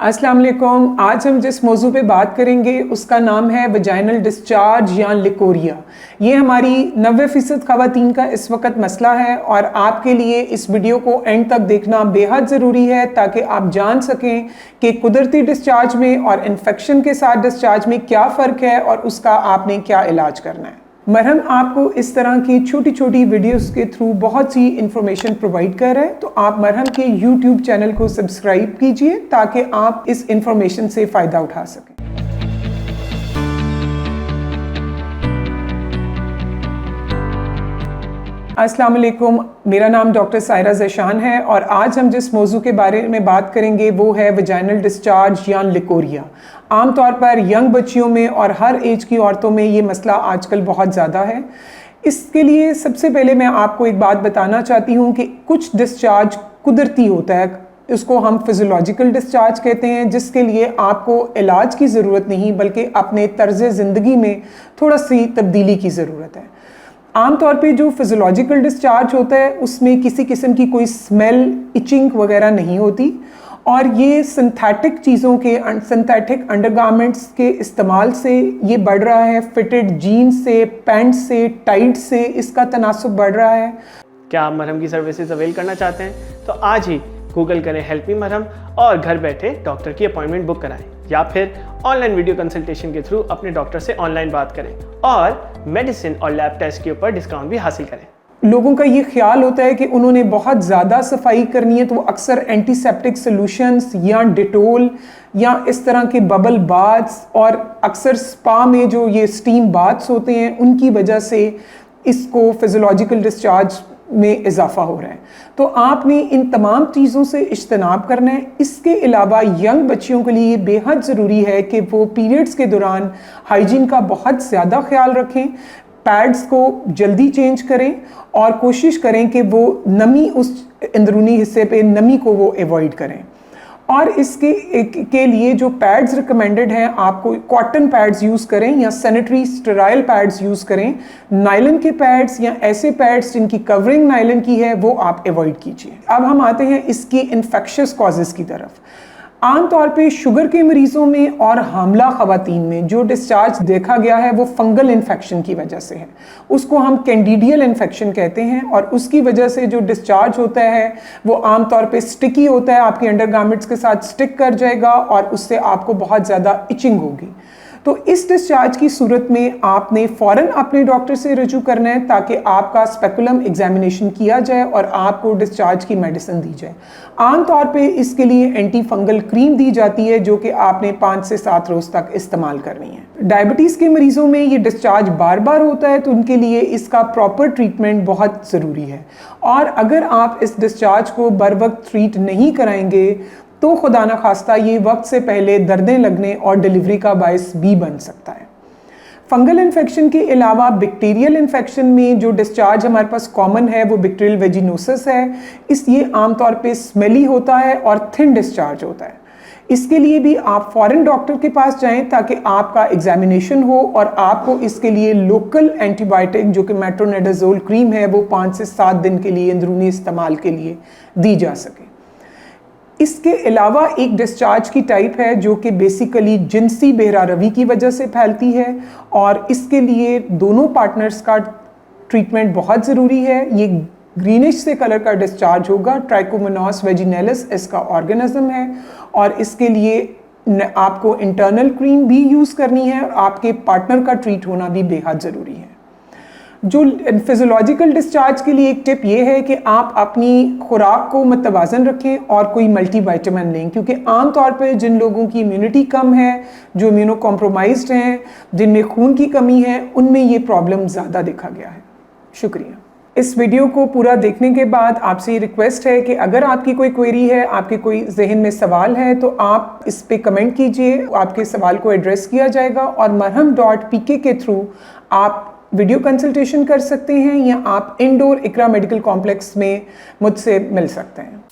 अस्सलाम वालेकुम। आज हम जिस मौजू पे बात करेंगे उसका नाम है वजाइनल डिस्चार्ज या लिकोरिया। ये हमारी 90% ख़वातीन का इस वक्त मसला है और आपके लिए इस वीडियो को एंड तक देखना बेहद ज़रूरी है ताकि आप जान सकें कि कुदरती डिस्चार्ज में और इन्फेक्शन के साथ डिस्चार्ज में क्या फ़र्क है और उसका आपने क्या इलाज करना है। मरहम आपको इस तरह की छोटी छोटी वीडियोस के थ्रू बहुत सी इंफॉर्मेशन प्रोवाइड कर रहा है, तो आप मरहम के यूट्यूब चैनल को सब्सक्राइब कीजिए ताकि आप इस इंफॉर्मेशन से फ़ायदा उठा सकें। अस्सलाम वालेकुम, मेरा नाम डॉक्टर सायरा ज़ेशान है और आज हम जिस मौजू के बारे में बात करेंगे वो है वजाइनल डिस्चार्ज या लिकोरिया। आमतौर पर यंग बच्चियों में और हर एज की औरतों में ये मसला आजकल बहुत ज़्यादा है। इसके लिए सबसे पहले मैं आपको एक बात बताना चाहती हूँ कि कुछ डिस्चार्ज कुदरती होता है, इसको हम फिजियोलॉजिकल डिस्चार्ज कहते हैं, जिसके लिए आपको इलाज की ज़रूरत नहीं बल्कि अपने तर्ज़ ज़िंदगी में थोड़ा सी तब्दीली की ज़रूरत है। आमतौर पे जो फिजियोलॉजिकल डिस्चार्ज होता है उसमें किसी किस्म की कोई स्मेल, इचिंग वगैरह नहीं होती और ये सिंथेटिक चीज़ों के सिंथेटिक अंडरगारमेंट्स के इस्तेमाल से ये बढ़ रहा है। फिटेड जीन्स से, पैंट से, टाइट से इसका तनासुब बढ़ रहा है। क्या आप मरहम की सर्विसेज अवेल करना चाहते हैं तो आज ही गूगल करें हेल्प मी मरहम और घर बैठे डॉक्टर की अपॉइंटमेंट बुक कराएं या फिर ऑनलाइन वीडियो कंसल्टेशन के थ्रू अपने डॉक्टर से ऑनलाइन बात करें और मेडिसिन और लैब टेस्ट के ऊपर डिस्काउंट भी हासिल करें। लोगों का ये ख्याल होता है कि उन्होंने बहुत ज़्यादा सफाई करनी है तो वो अक्सर एंटीसेप्टिक सॉल्यूशंस या डिटोल या इस तरह के बबल बाथ्स और अक्सर स्पा में जो ये स्टीम बाथ्स होते हैं उनकी वजह से इसको फिजियोलॉजिकल डिस्चार्ज में इजाफा हो रहा है। तो आपने इन तमाम चीज़ों से इज्तनाब करना है। इसके अलावा यंग बच्चियों के लिए बेहद ज़रूरी है कि वो पीरियड्स के दौरान हाइजीन का बहुत ज़्यादा ख्याल रखें, पैड्स को जल्दी चेंज करें और कोशिश करें कि वो नमी, उस अंदरूनी हिस्से पे नमी को वो अवॉइड करें। और इसके लिए जो पैड्स रिकमेंडेड हैं, आपको कॉटन पैड्स यूज़ करें या सैनिटरी स्टेराइल पैड्स यूज़ करें। नायलन के पैड्स या ऐसे पैड्स जिनकी कवरिंग नायलन की है वो आप अवॉइड कीजिए। अब हम आते हैं इसकी इन्फेक्शियस कॉजेज़ की तरफ। आमतौर पे शुगर के मरीज़ों में और हामला ख़वातीन में जो डिस्चार्ज देखा गया है वो फंगल इन्फेक्शन की वजह से है। उसको हम कैंडिडियल इन्फेक्शन कहते हैं और उसकी वजह से जो डिस्चार्ज होता है वो आमतौर पे स्टिकी होता है, आपके अंडरगारमेंट्स के साथ स्टिक कर जाएगा और उससे आपको बहुत ज़्यादा इचिंग होगी। तो इस डिस्चार्ज की सूरत में आपने फ़ौरन अपने डॉक्टर से रजू करना है ताकि आपका स्पेकुलम एग्जामिनेशन किया जाए और आपको डिस्चार्ज की मेडिसिन दी जाए। आमतौर पे इसके लिए एंटी फंगल क्रीम दी जाती है जो कि आपने 5 से 7 रोज़ तक इस्तेमाल करनी है। डायबिटीज़ के मरीज़ों में ये डिस्चार्ज बार बार होता है तो उनके लिए इसका प्रॉपर ट्रीटमेंट बहुत ज़रूरी है और अगर आप इस डिस्चार्ज को बर वक्त ट्रीट नहीं कराएंगे तो खुदा न खास्ता ये वक्त से पहले दर्दें लगने और डिलीवरी का बायस भी बन सकता है। फंगल इन्फेक्शन के अलावा बैक्टीरियल इन्फेक्शन में जो डिस्चार्ज हमारे पास कॉमन है वो बैक्टीरियल वेजिनोसिस है। ये आमतौर पे स्मेली होता है और थिन डिस्चार्ज होता है। इसके लिए भी आप फ़ौरन डॉक्टर के पास जाएं ताकि आपका एग्जामिनेशन हो और आपको इसके लिए लोकल एंटीबायोटिक जो कि मेट्रोनिडाज़ोल क्रीम है वो 5 से 7 दिन के लिए अंदरूनी इस्तेमाल के लिए दी जा सके। इसके अलावा एक डिस्चार्ज की टाइप है जो कि बेसिकली जिनसी बेहरारवी की वजह से फैलती है और इसके लिए दोनों पार्टनर्स का ट्रीटमेंट बहुत ज़रूरी है। ये ग्रीनिश से कलर का डिस्चार्ज होगा। ट्राइकोमोनास वेजिनैलिस इसका ऑर्गेनिज्म है और इसके लिए आपको इंटरनल क्रीम भी यूज़ करनी है और आपके पार्टनर का ट्रीट होना भी बेहद ज़रूरी है। जो फिजियोलॉजिकल डिस्चार्ज के लिए एक टिप ये है कि आप अपनी खुराक को मुतवाज़न रखें और कोई मल्टीविटामिन लें, क्योंकि आम तौर पर जिन लोगों की इम्यूनिटी कम है, जो इम्यूनो कॉम्प्रोमाइज्ड हैं, जिनमें खून की कमी है, उनमें ये प्रॉब्लम ज़्यादा देखा गया है। शुक्रिया। इस वीडियो को पूरा देखने के बाद आपसे रिक्वेस्ट है कि अगर आपकी कोई क्वेरी है, आपके कोई जहन में सवाल है तो आप इस पे कमेंट कीजिए, आपके सवाल को एड्रेस किया जाएगा और marham.pk के थ्रू आप वीडियो कंसल्टेशन कर सकते हैं या आप इंडोर इकरा मेडिकल कॉम्प्लेक्स में मुझसे मिल सकते हैं।